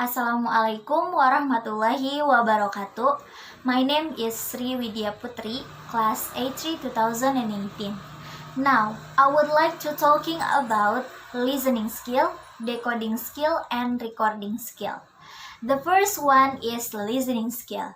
Assalamualaikum warahmatullahi wabarakatuh. My name is Sri Widya Putri, class A3 2018. Now, I would like to talking about listening skill, decoding skill, and recording skill. The first one is listening skill.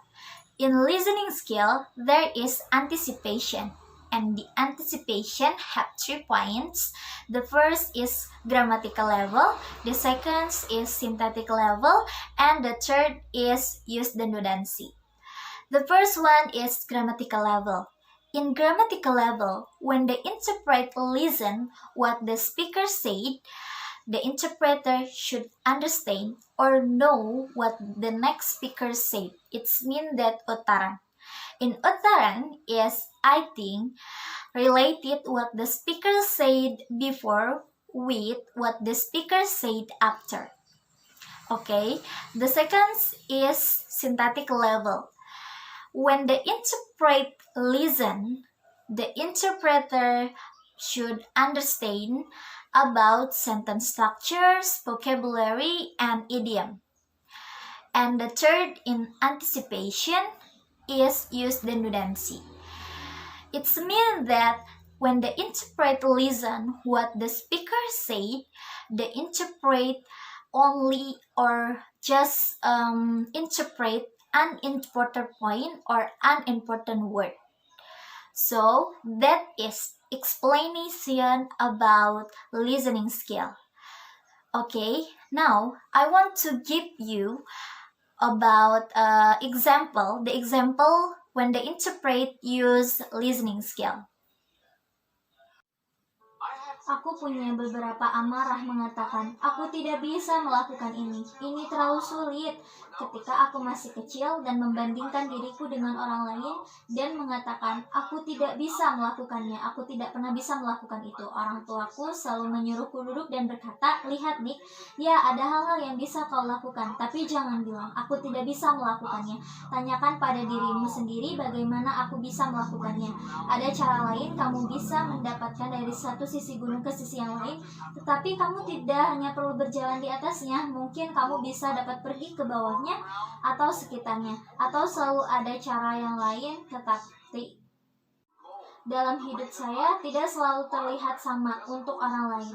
In listening skill, there is anticipation. And the anticipation have 3 points. The first is grammatical level, the second is syntactic level, and the third is use the nudancy. The first one is grammatical level. In grammatical level, when the interpreter listen what the speaker said, the interpreter should understand or know what the next speaker said. It's mean that utaran. In utaran is, I think, related what the speaker said before with what the speaker said after. Okay, the second is syntactic level. When the interpreter listen, the interpreter should understand about sentence structures, vocabulary, and idiom. And the third in anticipation is use the nudancy. It means that when the interpreter listen what the speaker said, the interpret only or just interpret unimportant point or unimportant word. So that is explanation about listening skill. Okay, now I want to give you about the example when the interpret use listening skill. Aku punya beberapa amarah mengatakan, aku tidak bisa melakukan ini terlalu sulit. Ketika aku masih kecil dan membandingkan diriku dengan orang lain dan mengatakan, aku tidak bisa melakukannya, aku tidak pernah bisa melakukan itu. Orang tuaku selalu menyuruhku duduk dan berkata, lihat Nick, ya ada hal-hal yang bisa kau lakukan, tapi jangan bilang, aku tidak bisa melakukannya. Tanyakan pada dirimu sendiri bagaimana aku bisa melakukannya. Ada cara lain kamu bisa mendapatkan dari satu sisi gunung ke sisi yang lain, tetapi kamu tidak hanya perlu berjalan di atasnya. Mungkin kamu bisa dapat pergi ke bawahnya atau sekitarnya, atau selalu ada cara yang lain. Tetapi dalam hidup saya tidak selalu terlihat sama untuk orang lain.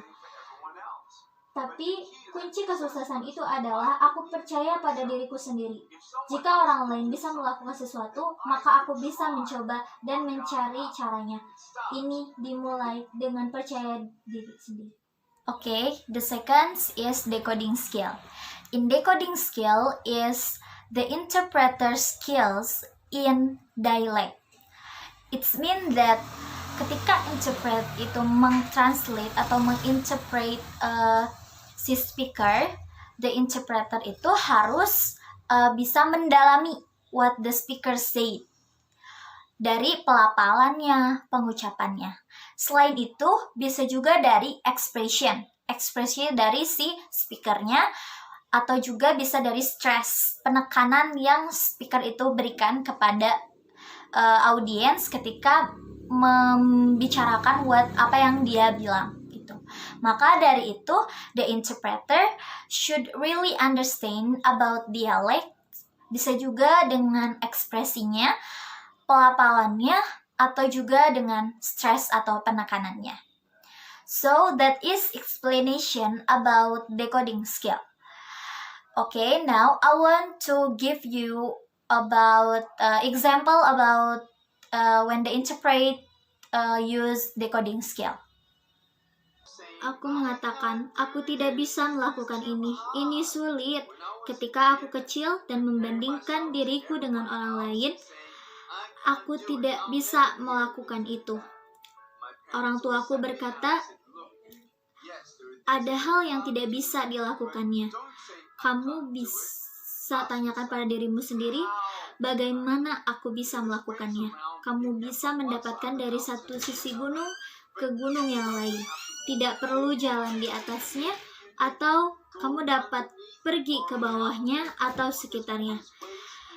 Tapi kunci kesuksesan itu adalah aku percaya pada diriku sendiri. Jika orang lain bisa melakukan sesuatu, maka aku bisa mencoba dan mencari caranya. Ini dimulai dengan percaya diri sendiri. Okay, the second is decoding skill. In decoding skill is the interpreter skills in dialect. It means that ketika interpret itu mengtranslate atau menginterpret si speaker, the interpreter itu harus bisa mendalami what the speaker said dari pelafalannya, pengucapannya. Selain itu, bisa juga dari ekspresi dari si speakernya, atau juga bisa dari stress, penekanan yang speaker itu berikan kepada audiens ketika membicarakan apa yang dia bilang. Maka dari itu, the interpreter should really understand about dialect, bisa juga dengan ekspresinya, pelafalannya, atau juga dengan stress atau penekanannya. So, that is explanation about decoding skill. Okay, now I want to give you about example about when the interpret use decoding skill. Aku mengatakan, aku tidak bisa melakukan ini sulit. Ketika aku kecil dan membandingkan diriku dengan orang lain, aku tidak bisa melakukan itu. Orang tuaku berkata, ada hal yang tidak bisa dilakukannya. Kamu bisa tanyakan pada dirimu sendiri, bagaimana aku bisa melakukannya. Kamu bisa mendapatkan dari satu sisi gunung ke gunung yang lain. Tidak perlu jalan di atasnya, atau kamu dapat pergi ke bawahnya atau sekitarnya.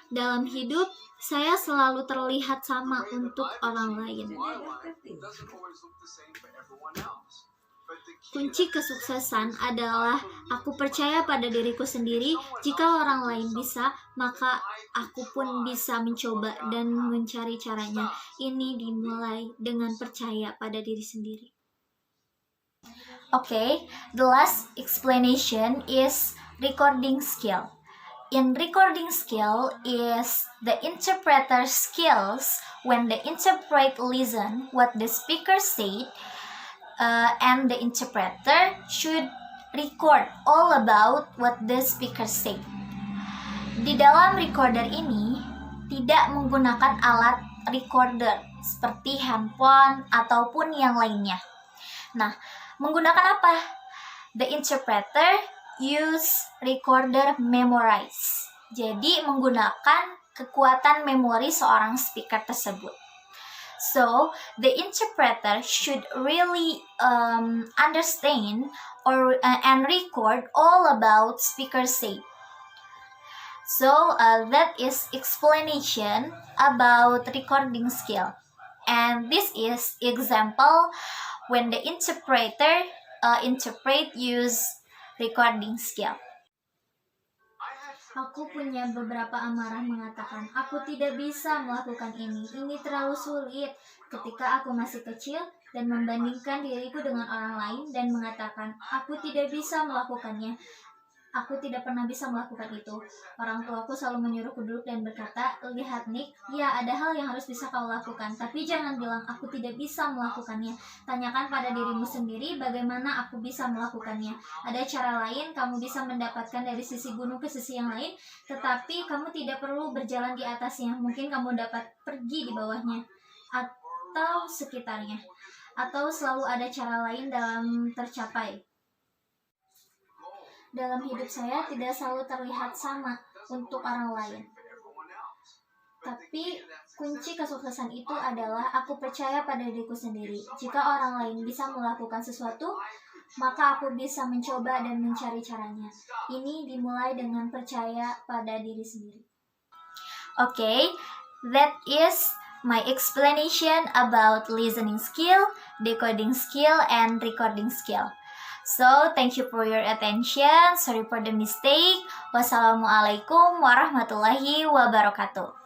Dalam hidup, saya selalu terlihat sama untuk orang lain. Kunci kesuksesan adalah aku percaya pada diriku sendiri. Jika orang lain bisa, maka aku pun bisa mencoba dan mencari caranya. Ini dimulai dengan percaya pada diri sendiri. Okay, the last explanation is recording skill. In recording skill is the interpreter skills when the interpret listen what the speaker said, and the interpreter should record all about what the speaker said. Di dalam recorder ini tidak menggunakan alat recorder seperti handphone ataupun yang lainnya. Nah, menggunakan apa? The interpreter use recorder memorize. Jadi menggunakan kekuatan memori seorang speaker tersebut. So the interpreter should really understand and record all about speaker say. So that is explanation about recording skill. And this is example when the interpreter interpret use recording skill. Aku punya beberapa amarah mengatakan, aku tidak bisa melakukan ini terlalu sulit. Ketika aku masih kecil dan membandingkan diriku dengan orang lain dan mengatakan, aku tidak bisa melakukannya. Aku tidak pernah bisa melakukan itu. Orang tuaku selalu menyuruhku duduk dan berkata, lihat Nick, ya ada hal yang harus bisa kau lakukan, tapi jangan bilang aku tidak bisa melakukannya. Tanyakan pada dirimu sendiri bagaimana aku bisa melakukannya. Ada cara lain kamu bisa mendapatkan dari sisi gunung ke sisi yang lain, tetapi kamu tidak perlu berjalan di atasnya. Mungkin kamu dapat pergi di bawahnya atau sekitarnya. Atau selalu ada cara lain dalam tercapai. Dalam hidup saya tidak selalu terlihat sama untuk orang lain. Tapi kunci kesuksesan itu adalah aku percaya pada diriku sendiri. Jika orang lain bisa melakukan sesuatu, maka aku bisa mencoba dan mencari caranya. Ini dimulai dengan percaya pada diri sendiri. Okay, that is my explanation about listening skill, decoding skill, and recording skill. So, thank you for your attention. Sorry for the mistake. Wassalamualaikum warahmatullahi wabarakatuh.